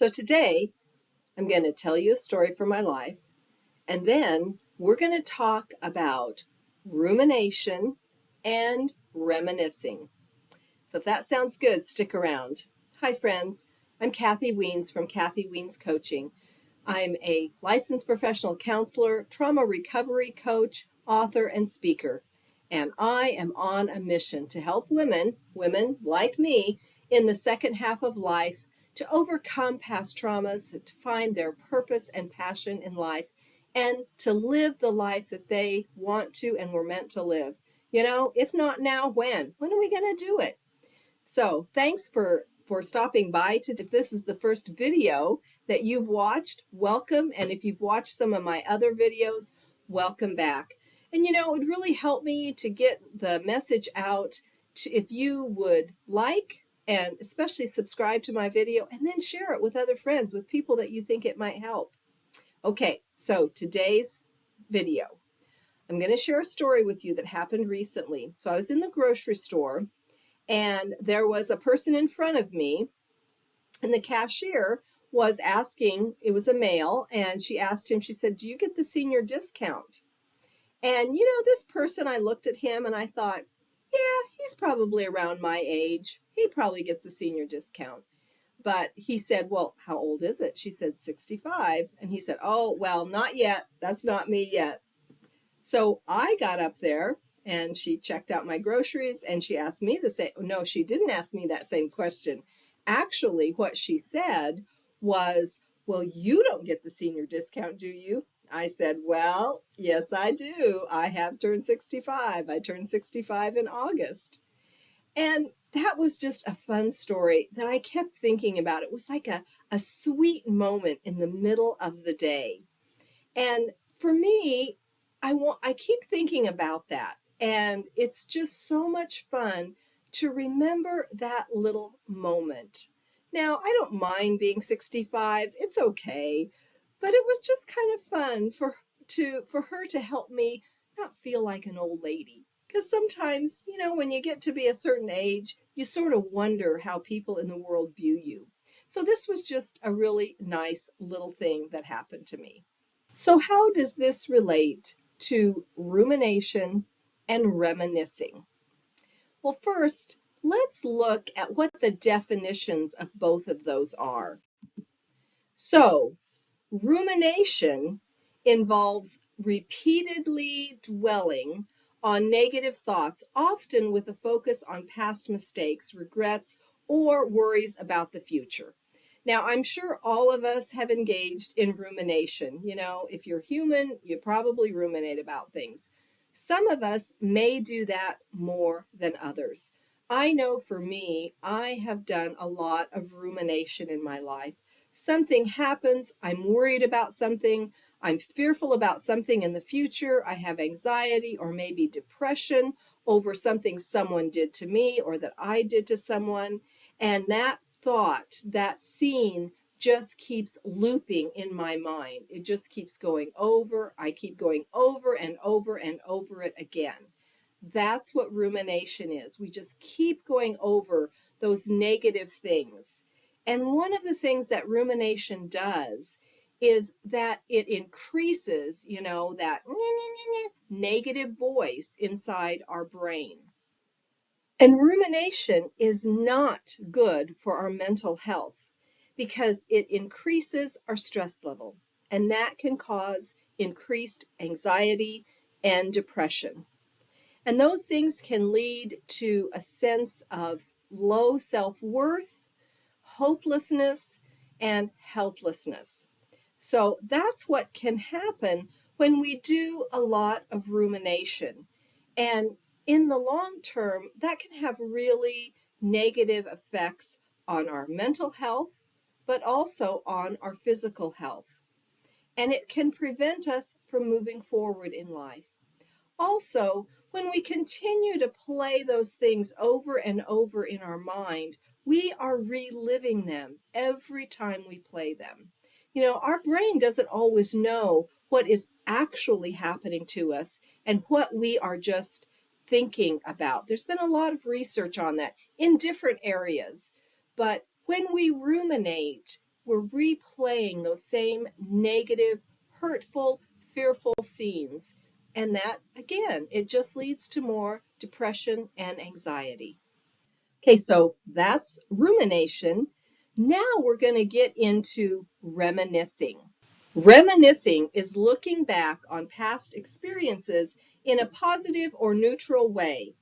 So today I'm going to tell you a story from my life, and then we're going to talk about rumination and reminiscing. So if that sounds good, stick around. Hi friends, I'm Kathy Weens from Kathy Weens Coaching. I'm a licensed professional counselor, trauma recovery coach, author, and speaker. And I am on a mission to help women like me, in the second half of life to overcome past traumas, to find their purpose and passion in life, and to live the life that they want to and were meant to live. You know, if not now, when? When are we going to do it? So thanks for stopping by today. If this is the first video that you've watched, welcome. And if you've watched some of my other videos, welcome back. And you know, it would really help me to get the message out if you would like and especially subscribe to my video and then share it with other friends, with people that you think it might help. Okay, so today's video, I'm going to share a story with you that happened recently. So I was in the grocery store, and there was a person in front of me, and the cashier was asking, it was a male, and she asked him, she said, "Do you get the senior discount?" And you know, this person, I looked at him and I thought, yeah, he's probably around my age. He probably gets a senior discount. But he said, "Well, how old is it?" She said, 65. And he said, "Oh, well, not yet. That's not me yet." So I got up there and she checked out my groceries and she asked me the same. No, she didn't ask me that same question. Actually, what she said was, "Well, you don't get the senior discount, do you?" I said, "Well, yes, I do. I have turned 65. I turned 65 in August." And that was just a fun story that I kept thinking about. It was like a sweet moment in the middle of the day. And for me, I keep thinking about that. And it's just so much fun to remember that little moment. Now, I don't mind being 65. It's okay. But it was just kind of fun for her to help me not feel like an old lady. Because sometimes, you know, when you get to be a certain age, you sort of wonder how people in the world view you. So this was just a really nice little thing that happened to me. So how does this relate to rumination and reminiscing? Well, first, let's look at what the definitions of both of those are. So, rumination involves repeatedly dwelling on negative thoughts, often with a focus on past mistakes, regrets, or worries about the future. Now, I'm sure all of us have engaged in rumination. You know, if you're human, you probably ruminate about things. Some of us may do that more than others. I know for me, I have done a lot of rumination in my life. Something happens, I'm worried about something, I'm fearful about something in the future, I have anxiety or maybe depression over something someone did to me or that I did to someone, and that thought, that scene just keeps looping in my mind. It just keeps going over. I keep going over and over and over it again. That's what rumination is. We just keep going over those negative things. And one of the things that rumination does is that it increases, you know, that negative voice inside our brain. And rumination is not good for our mental health because it increases our stress level, and that can cause increased anxiety and depression. And those things can lead to a sense of low self-worth, hopelessness, and helplessness. So that's what can happen when we do a lot of rumination. And in the long term, that can have really negative effects on our mental health, but also on our physical health. And it can prevent us from moving forward in life. Also, when we continue to play those things over and over in our mind, we are reliving them every time we play them. You know, our brain doesn't always know what is actually happening to us and what we are just thinking about. There's been a lot of research on that in different areas. But when we ruminate, we're replaying those same negative, hurtful, fearful scenes. And that, again, it just leads to more depression and anxiety. Okay, so that's rumination. Now we're going to get into reminiscing. Reminiscing is looking back on past experiences in a positive or neutral way,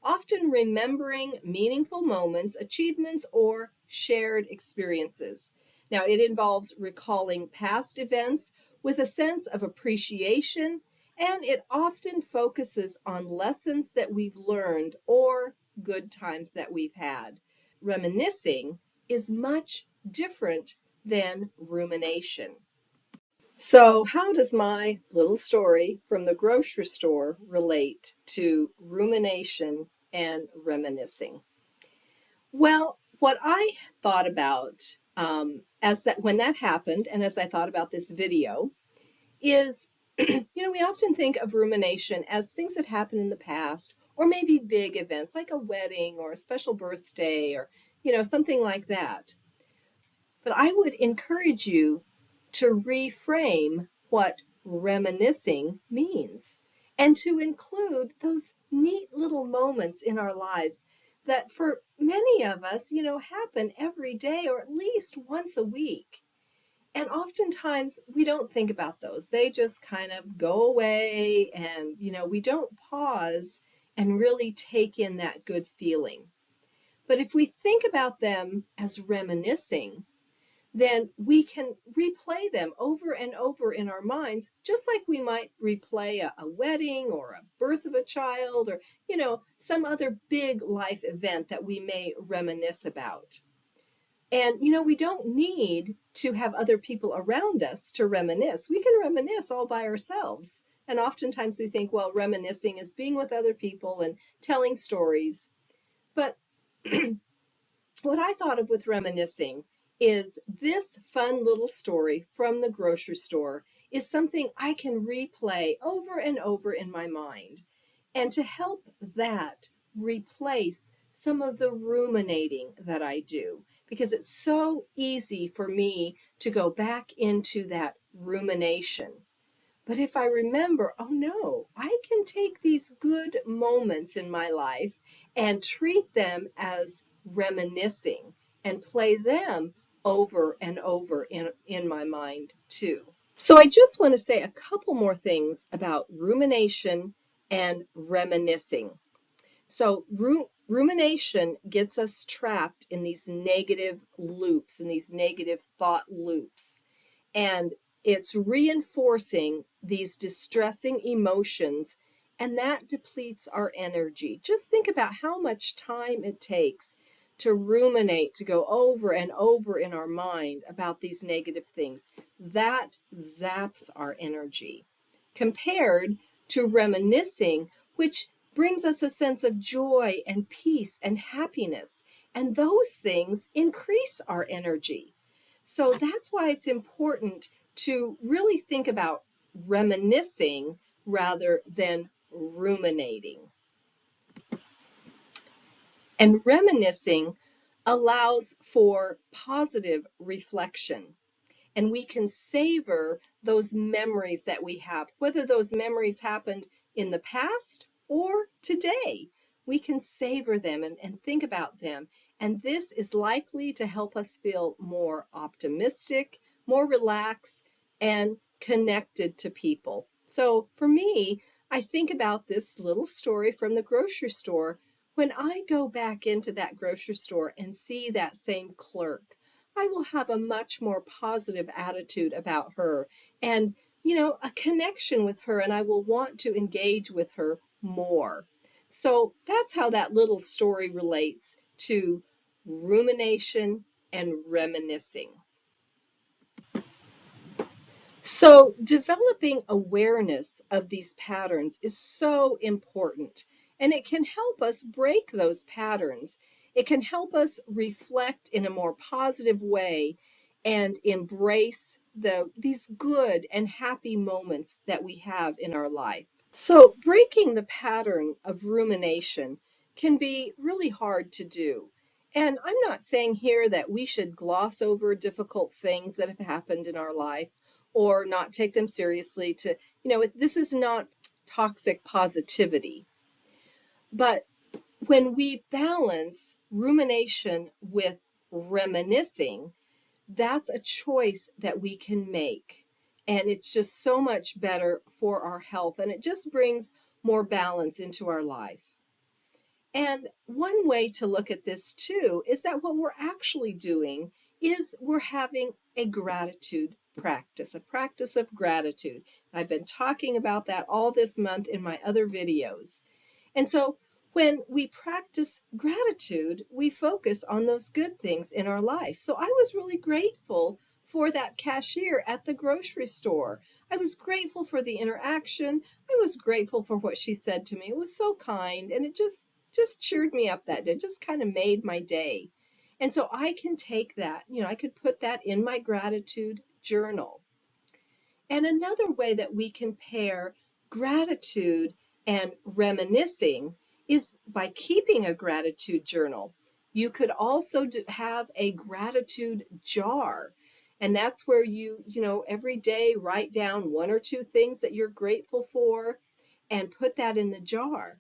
often remembering meaningful moments, achievements, or shared experiences. Now, it involves recalling past events with a sense of appreciation, and it often focuses on lessons that we've learned or good times that we've had. Reminiscing is much different than rumination. So, how does my little story from the grocery store relate to rumination and reminiscing? Well, what I thought about as that when that happened, and as I thought about this video, is we often think of rumination as things that happened in the past, or maybe big events like a wedding or a special birthday, or something like that. But I would encourage you to reframe what reminiscing means and to include those neat little moments in our lives that for many of us, happen every day or at least once a week. And oftentimes we don't think about those. They just kind of go away and, we don't pause and really take in that good feeling. But if we think about them as reminiscing, then we can replay them over and over in our minds, just like we might replay a wedding or a birth of a child or, some other big life event that we may reminisce about. And, we don't need to have other people around us to reminisce. We can reminisce all by ourselves. And oftentimes we think, well, reminiscing is being with other people and telling stories. But what I thought of with reminiscing is this fun little story from the grocery store is something I can replay over and over in my mind. And to help that replace some of the ruminating that I do, because it's so easy for me to go back into that rumination. But if I remember, oh no, I can take these good moments in my life and treat them as reminiscing and play them over and over in my mind too. So I just want to say a couple more things about rumination and reminiscing. So rumination gets us trapped in these negative loops, in these negative thought loops. And it's reinforcing these distressing emotions, and that depletes our energy. Just think about how much time it takes to ruminate, to go over and over in our mind about these negative things. That zaps our energy compared to reminiscing, which brings us a sense of joy and peace and happiness. And those things increase our energy. So that's why it's important to really think about reminiscing rather than ruminating. And reminiscing allows for positive reflection. And we can savor those memories that we have, whether those memories happened in the past or today. We can savor them and think about them. And this is likely to help us feel more optimistic, more relaxed, and connected to people. So for me, I think about this little story from the grocery store. When I go back into that grocery store and see that same clerk, I will have a much more positive attitude about her and, a connection with her, and I will want to engage with her more. So that's how that little story relates to rumination and reminiscing. So developing awareness of these patterns is so important, and it can help us break those patterns. It can help us reflect in a more positive way and embrace these good and happy moments that we have in our life. So breaking the pattern of rumination can be really hard to do. And I'm not saying here that we should gloss over difficult things that have happened in our life or not take them seriously this is not toxic positivity. But when we balance rumination with reminiscing, that's a choice that we can make. And it's just so much better for our health, and it just brings more balance into our life. And one way to look at this too is that what we're actually doing is we're having a gratitude practice, a practice of gratitude. I've been talking about that all this month in my other videos. And so when we practice gratitude, we focus on those good things in our life. So I was really grateful for that cashier at the grocery store. I was grateful for the interaction. I was grateful for what she said to me. It was so kind, and it just cheered me up that day. It just kind of made my day. And so I can take that, I could put that in my gratitude journal. And another way that we can pair gratitude and reminiscing is by keeping a gratitude journal. You could also have a gratitude jar. And that's where every day write down one or two things that you're grateful for and put that in the jar.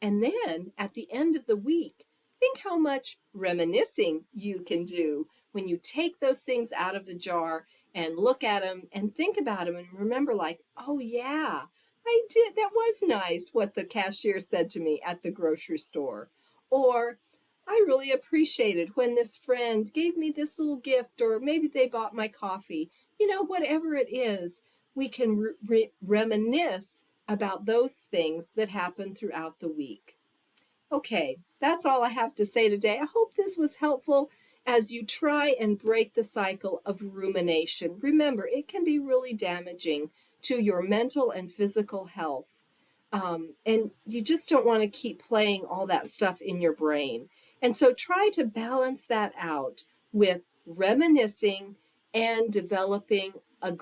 And then at the end of the week, think how much reminiscing you can do when you take those things out of the jar and look at them and think about them and remember, like, oh yeah, I did. That was nice what the cashier said to me at the grocery store. Or I really appreciated when this friend gave me this little gift, or maybe they bought my coffee. Whatever it is, we can reminisce about those things that happen throughout the week. Okay, that's all I have to say today. I hope this was helpful as you try and break the cycle of rumination. Remember, it can be really damaging to your mental and physical health. And you just don't want to keep playing all that stuff in your brain. And so try to balance that out with reminiscing and developing a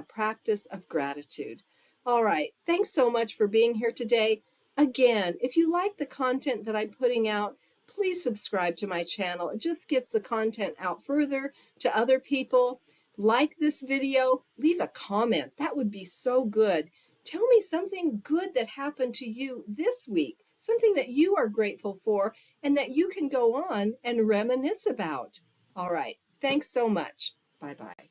practice of gratitude. All right, thanks so much for being here today. Again, if you like the content that I'm putting out, please subscribe to my channel. It just gets the content out further to other people. Like this video, leave a comment. That would be so good. Tell me something good that happened to you this week, something that you are grateful for and that you can go on and reminisce about. All right, thanks so much. Bye-bye.